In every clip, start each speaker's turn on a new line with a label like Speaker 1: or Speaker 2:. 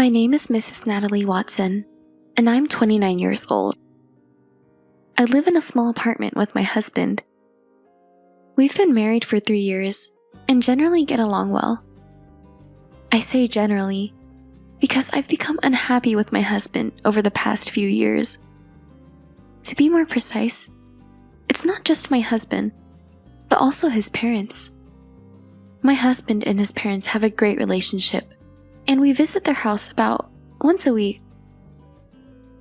Speaker 1: My name is Mrs. Natalie Watson, and I'm 29 years old. I live in a small apartment with my husband. We've been married for 3 years and generally get along well. I say generally because I've become unhappy with my husband over the past few years. To be more precise, it's not just my husband, but also his parents. My husband and his parents have a great relationship, and we visit their house about once a week.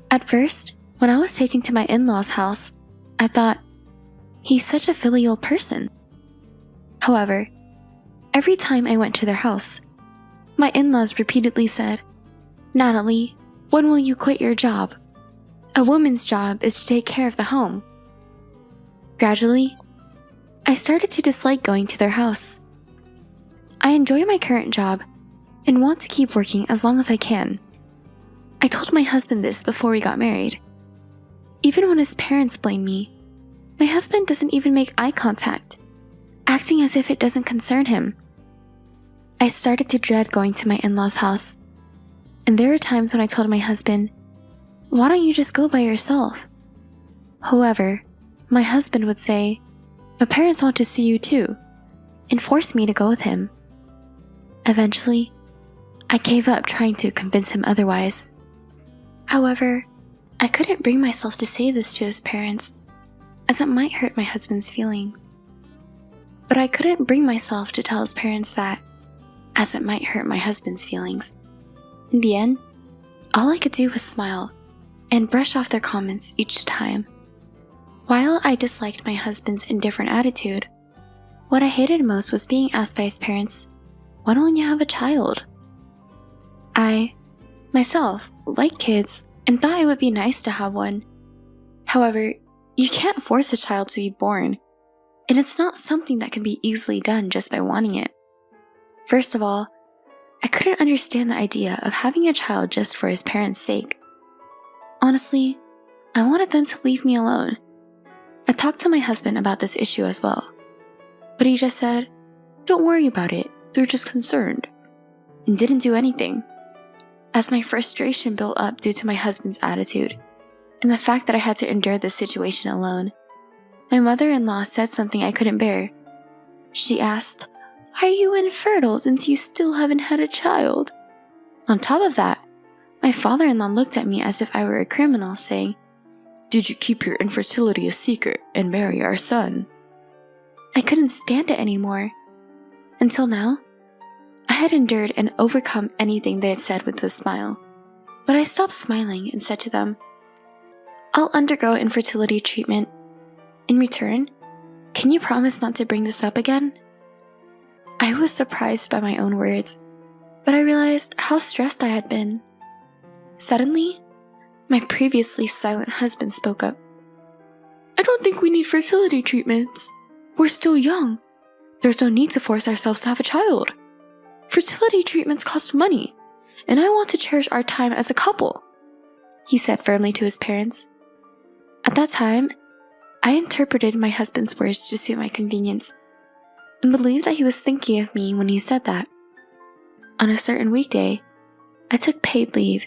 Speaker 1: At first, when I was taken to my in-laws' house, I thought, he's such a filial person. However, every time I went to their house, my in-laws repeatedly said, "Natalie, when will you quit your job? A woman's job is to take care of the home." Gradually, I started to dislike going to their house. I enjoy my current job and want to keep working as long as I can. I told my husband this before we got married. Even when his parents blame me, my husband doesn't even make eye contact, acting as if it doesn't concern him. I started to dread going to my in-laws' house, and there are times when I told my husband, "Why don't you just go by yourself?" However, my husband would say, "My parents want to see you too," and force me to go with him. Eventually, I gave up trying to convince him otherwise. However, I couldn't bring myself to say this to his parents, as it might hurt my husband's feelings. But I couldn't bring myself to tell his parents that, as it might hurt my husband's feelings. In the end, all I could do was smile and brush off their comments each time. While I disliked my husband's indifferent attitude, what I hated most was being asked by his parents, "When will you have a child?" I, myself, like kids and thought it would be nice to have one. However, you can't force a child to be born, and it's not something that can be easily done just by wanting it. First of all, I couldn't understand the idea of having a child just for his parents' sake. Honestly, I wanted them to leave me alone. I talked to my husband about this issue as well, but he just said, "Don't worry about it, they're just concerned," and didn't do anything. As my frustration built up due to my husband's attitude, and the fact that I had to endure this situation alone, my mother-in-law said something I couldn't bear. She asked, "Are you infertile since you still haven't had a child?" On top of that, my father-in-law looked at me as if I were a criminal, saying, "Did you keep your infertility a secret and marry our son?" I couldn't stand it anymore. Until now, I had endured and overcome anything they had said with a smile. But I stopped smiling and said to them, "I'll undergo infertility treatment. In return, can you promise not to bring this up again?" I was surprised by my own words, but I realized how stressed I had been. Suddenly, my previously silent husband spoke up. "I don't think we need fertility treatments. We're still young. There's no need to force ourselves to have a child. Fertility treatments cost money, and I want to cherish our time as a couple," he said firmly to his parents. At that time, I interpreted my husband's words to suit my convenience, and believed that he was thinking of me when he said that. On a certain weekday, I took paid leave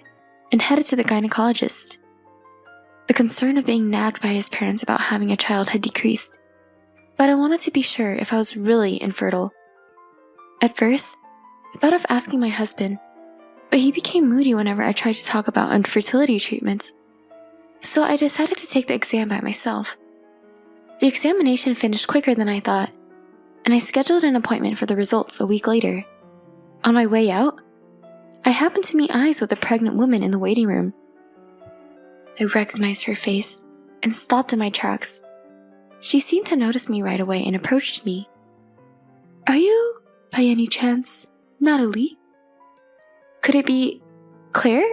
Speaker 1: and headed to the gynecologist. The concern of being nagged by his parents about having a child had decreased, but I wanted to be sure if I was really infertile. At first, I thought of asking my husband, but he became moody whenever I tried to talk about infertility treatments. So I decided to take the exam by myself. The examination finished quicker than I thought, and I scheduled an appointment for the results a week later. On my way out, I happened to meet eyes with a pregnant woman in the waiting room. I recognized her face and stopped in my tracks. She seemed to notice me right away and approached me. "Are you, by any chance, Natalie? Could it be Claire?"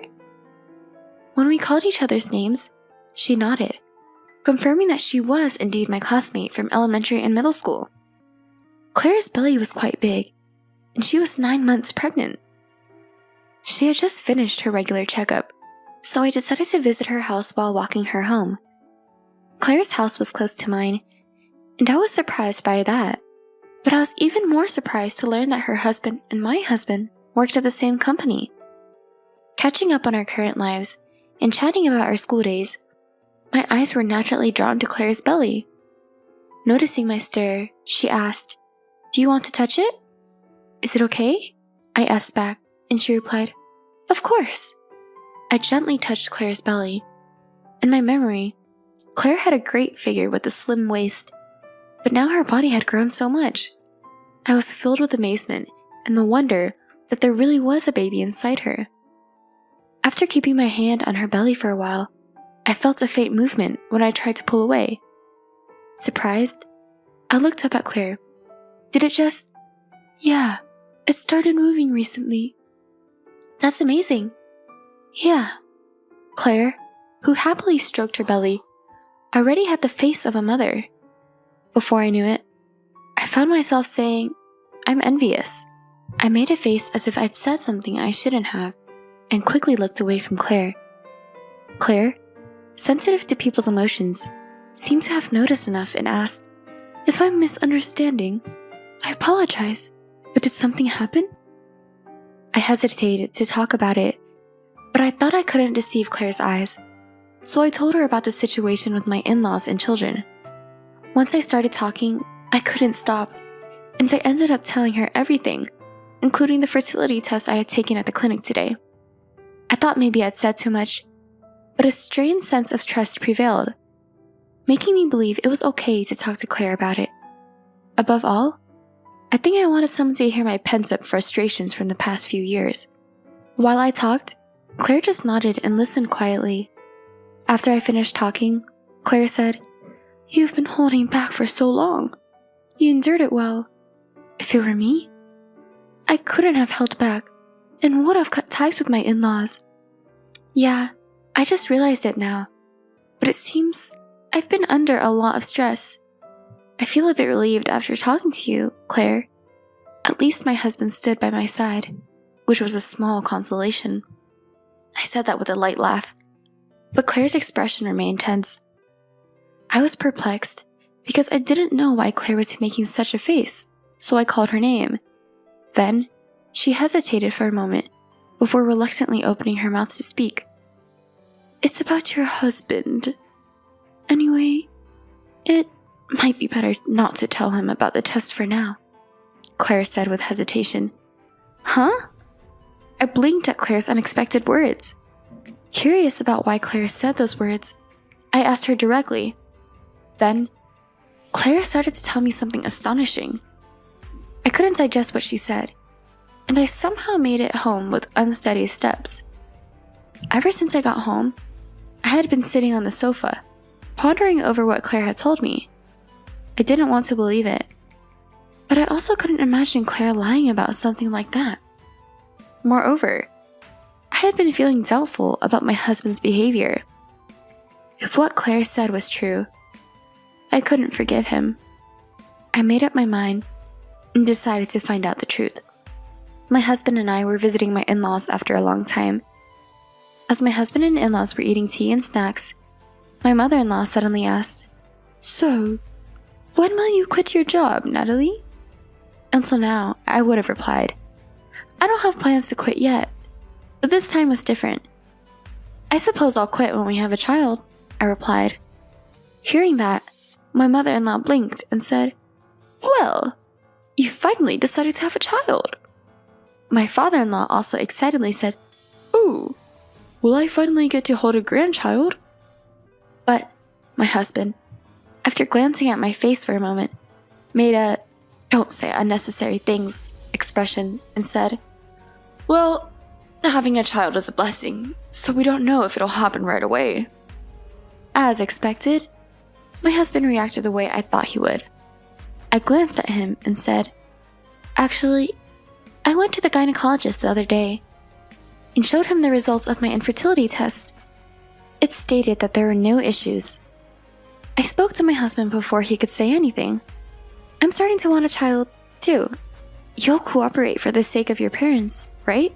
Speaker 1: When we called each other's names, she nodded, confirming that she was indeed my classmate from elementary and middle school. Claire's belly was quite big, and she was 9 months pregnant. She had just finished her regular checkup, so I decided to visit her house while walking her home. Claire's house was close to mine, and I was surprised by that. But I was even more surprised to learn that her husband and my husband worked at the same company. Catching up on our current lives and chatting about our school days, my eyes were naturally drawn to Claire's belly. Noticing my stare, she asked, "Do you want to touch it?" "Is it okay?" I asked back, and she replied, "Of course." I gently touched Claire's belly. In my memory, Claire had a great figure with a slim waist, but now her body had grown so much. I was filled with amazement and the wonder that there really was a baby inside her. After keeping my hand on her belly for a while, I felt a faint movement when I tried to pull away. Surprised, I looked up at Claire. "Did it just—" "Yeah, it started moving recently." "That's amazing." "Yeah." Claire, who happily stroked her belly, already had the face of a mother. Before I knew it, I found myself saying, "I'm envious." I made a face as if I'd said something I shouldn't have, and quickly looked away from Claire. Claire, sensitive to people's emotions, seemed to have noticed enough and asked, "If I'm misunderstanding, I apologize, but did something happen?" I hesitated to talk about it, but I thought I couldn't deceive Claire's eyes, so I told her about the situation with my in-laws and children. Once I started talking, I couldn't stop, and I ended up telling her everything, including the fertility test I had taken at the clinic today. I thought maybe I'd said too much, but a strange sense of trust prevailed, making me believe it was okay to talk to Claire about it. Above all, I think I wanted someone to hear my pent-up frustrations from the past few years. While I talked, Claire just nodded and listened quietly. After I finished talking, Claire said, "You've been holding back for so long. You endured it well. If it were me, I couldn't have held back and would have cut ties with my in-laws." "Yeah, I just realized it now, but it seems I've been under a lot of stress. I feel a bit relieved after talking to you, Claire. At least my husband stood by my side, which was a small consolation." I said that with a light laugh, but Claire's expression remained tense. I was perplexed because I didn't know why Claire was making such a face, so I called her name. Then, she hesitated for a moment before reluctantly opening her mouth to speak. "It's about your husband. Anyway, it might be better not to tell him about the test for now," Claire said with hesitation. "Huh?" I blinked at Claire's unexpected words. Curious about why Claire said those words, I asked her directly. Then, Claire started to tell me something astonishing. I couldn't digest what she said, and I somehow made it home with unsteady steps. Ever since I got home, I had been sitting on the sofa, pondering over what Claire had told me. I didn't want to believe it, but I also couldn't imagine Claire lying about something like that. Moreover, I had been feeling doubtful about my husband's behavior. If what Claire said was true, I couldn't forgive him. I made up my mind and decided to find out the truth. My husband and I were visiting my in-laws after a long time. As my husband and in-laws were eating tea and snacks, my mother-in-law suddenly asked, "So, when will you quit your job, Natalie?" Until now, I would have replied, "I don't have plans to quit yet," but this time was different. "I suppose I'll quit when we have a child," I replied. Hearing that, my mother-in-law blinked and said, "Well, you finally decided to have a child." My father-in-law also excitedly said, "Ooh, will I finally get to hold a grandchild?" But my husband, after glancing at my face for a moment, made a "don't say unnecessary things" expression and said, "Well, having a child is a blessing, so we don't know if it'll happen right away." As expected, my husband reacted the way I thought he would. I glanced at him and said, "Actually, I went to the gynecologist the other day and showed him the results of my infertility test. It stated that there were no issues. I spoke to my husband before he could say anything. I'm starting to want a child, too. You'll cooperate for the sake of your parents, right?"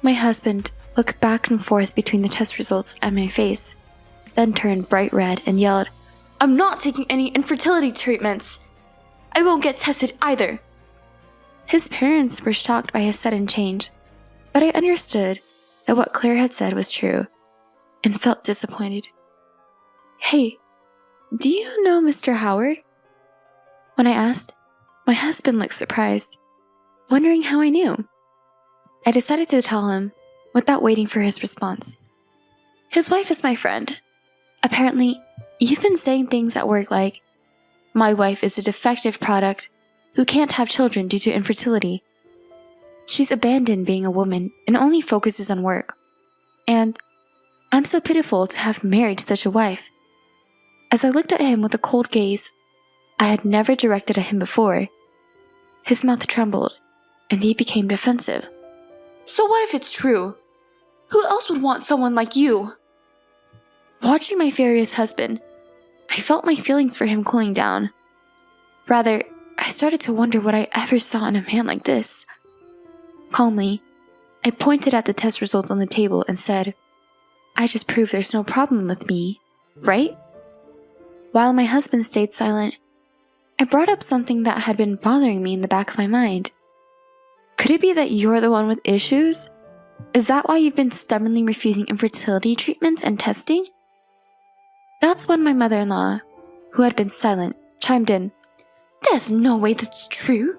Speaker 1: My husband looked back and forth between the test results and my face, then turned bright red and yelled, "I'm not taking any infertility treatments. I won't get tested either." His parents were shocked by his sudden change, but I understood that what Claire had said was true and felt disappointed. "Hey, do you know Mr. Howard?" When I asked, my husband looked surprised, wondering how I knew. I decided to tell him without waiting for his response. "His wife is my friend. Apparently, you've been saying things at work like, 'My wife is a defective product who can't have children due to infertility. She's abandoned being a woman and only focuses on work. And I'm so pitiful to have married such a wife.'" As I looked at him with a cold gaze I had never directed at him before, his mouth trembled and he became defensive. "So what if it's true? Who else would want someone like you?" Watching my furious husband, I felt my feelings for him cooling down. Rather, I started to wonder what I ever saw in a man like this. Calmly, I pointed at the test results on the table and said, "I just proved there's no problem with me, right?" While my husband stayed silent, I brought up something that had been bothering me in the back of my mind. "Could it be that you're the one with issues? Is that why you've been stubbornly refusing infertility treatments and testing?" That's when my mother-in-law, who had been silent, chimed in. "There's no way that's true.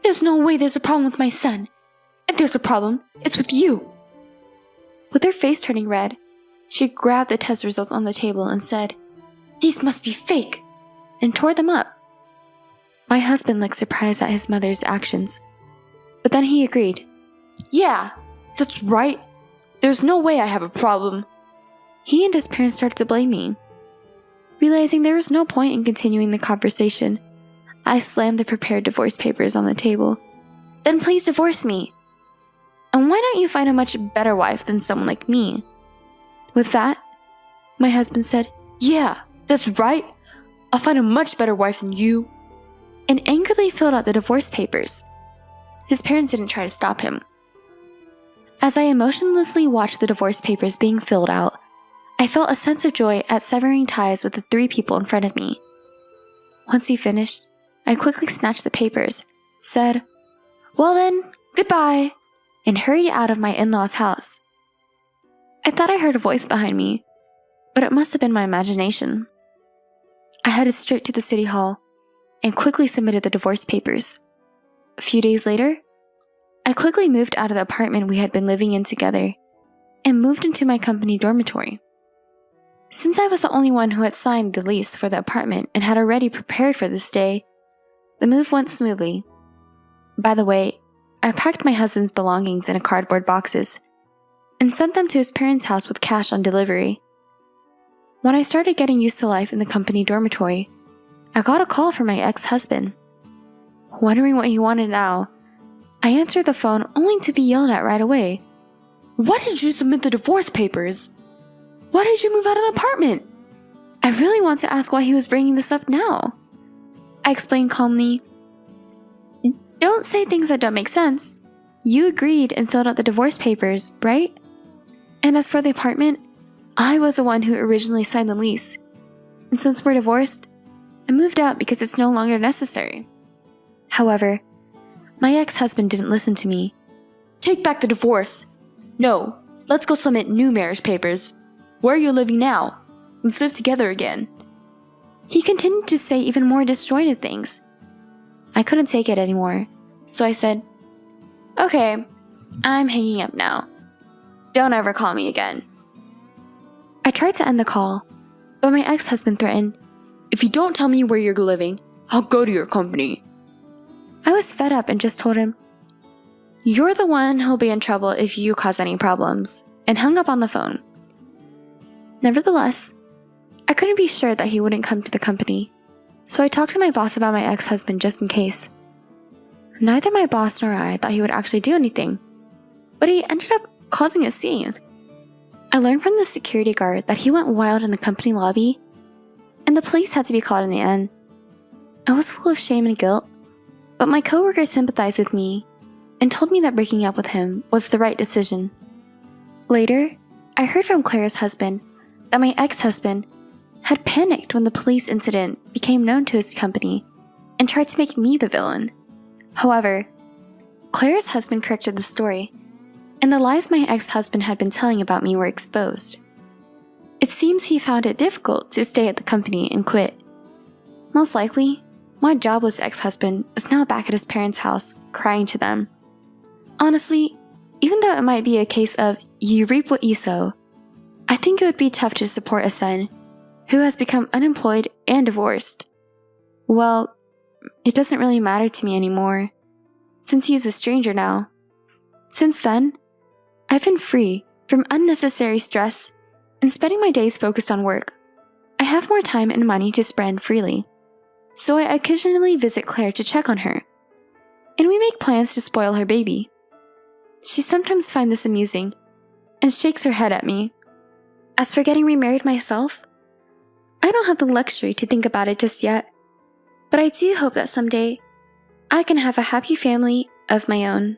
Speaker 1: There's no way there's a problem with my son. If there's a problem, it's with you." With her face turning red, she grabbed the test results on the table and said, "These must be fake," and tore them up. My husband looked surprised at his mother's actions, but then he agreed. "Yeah, that's right. There's no way I have a problem." He and his parents started to blame me. Realizing there was no point in continuing the conversation, I slammed the prepared divorce papers on the table. "Then please divorce me. And why don't you find a much better wife than someone like me?" With that, my husband said, "Yeah, that's right. I'll find a much better wife than you," and angrily filled out the divorce papers. His parents didn't try to stop him. As I emotionlessly watched the divorce papers being filled out, I felt a sense of joy at severing ties with the 3 people in front of me. Once he finished, I quickly snatched the papers, said, "Well then, goodbye," and hurried out of my in-laws' house. I thought I heard a voice behind me, but it must have been my imagination. I headed straight to the city hall and quickly submitted the divorce papers. A few days later, I quickly moved out of the apartment we had been living in together and moved into my company dormitory. Since I was the only one who had signed the lease for the apartment and had already prepared for this day, the move went smoothly. By the way, I packed my husband's belongings in cardboard boxes and sent them to his parents' house with cash on delivery. When I started getting used to life in the company dormitory, I got a call from my ex-husband. Wondering what he wanted now, I answered the phone only to be yelled at right away. "Why did you submit the divorce papers? Why did you move out of the apartment?" I really want to ask why he was bringing this up now. I explained calmly, "Don't say things that don't make sense. You agreed and filled out the divorce papers, right? And as for the apartment, I was the one who originally signed the lease. And since we're divorced, I moved out because it's no longer necessary." However, my ex-husband didn't listen to me. "Take back the divorce. No, let's go submit new marriage papers. Where are you living now? Let's live together again." He continued to say even more disjointed things. I couldn't take it anymore, so I said, "Okay, I'm hanging up now. Don't ever call me again." I tried to end the call, but my ex-husband threatened, "If you don't tell me where you're living, I'll go to your company." I was fed up and just told him, "You're the one who'll be in trouble if you cause any problems," and hung up on the phone. Nevertheless, I couldn't be sure that he wouldn't come to the company, so I talked to my boss about my ex-husband just in case. Neither my boss nor I thought he would actually do anything, but he ended up causing a scene. I learned from the security guard that he went wild in the company lobby, and the police had to be called in the end. I was full of shame and guilt, but my coworker sympathized with me and told me that breaking up with him was the right decision. Later, I heard from Claire's husband that my ex-husband had panicked when the police incident became known to his company and tried to make me the villain. However, Claire's husband corrected the story and the lies my ex-husband had been telling about me were exposed. It seems he found it difficult to stay at the company and quit. Most likely, my jobless ex-husband is now back at his parents' house, crying to them. Honestly, even though it might be a case of you reap what you sow, I think it would be tough to support a son who has become unemployed and divorced. Well, it doesn't really matter to me anymore, since he is a stranger now. Since then, I've been free from unnecessary stress and spending my days focused on work. I have more time and money to spend freely, so I occasionally visit Claire to check on her, and we make plans to spoil her baby. She sometimes finds this amusing and shakes her head at me. As for getting remarried myself, I don't have the luxury to think about it just yet, but I do hope that someday I can have a happy family of my own.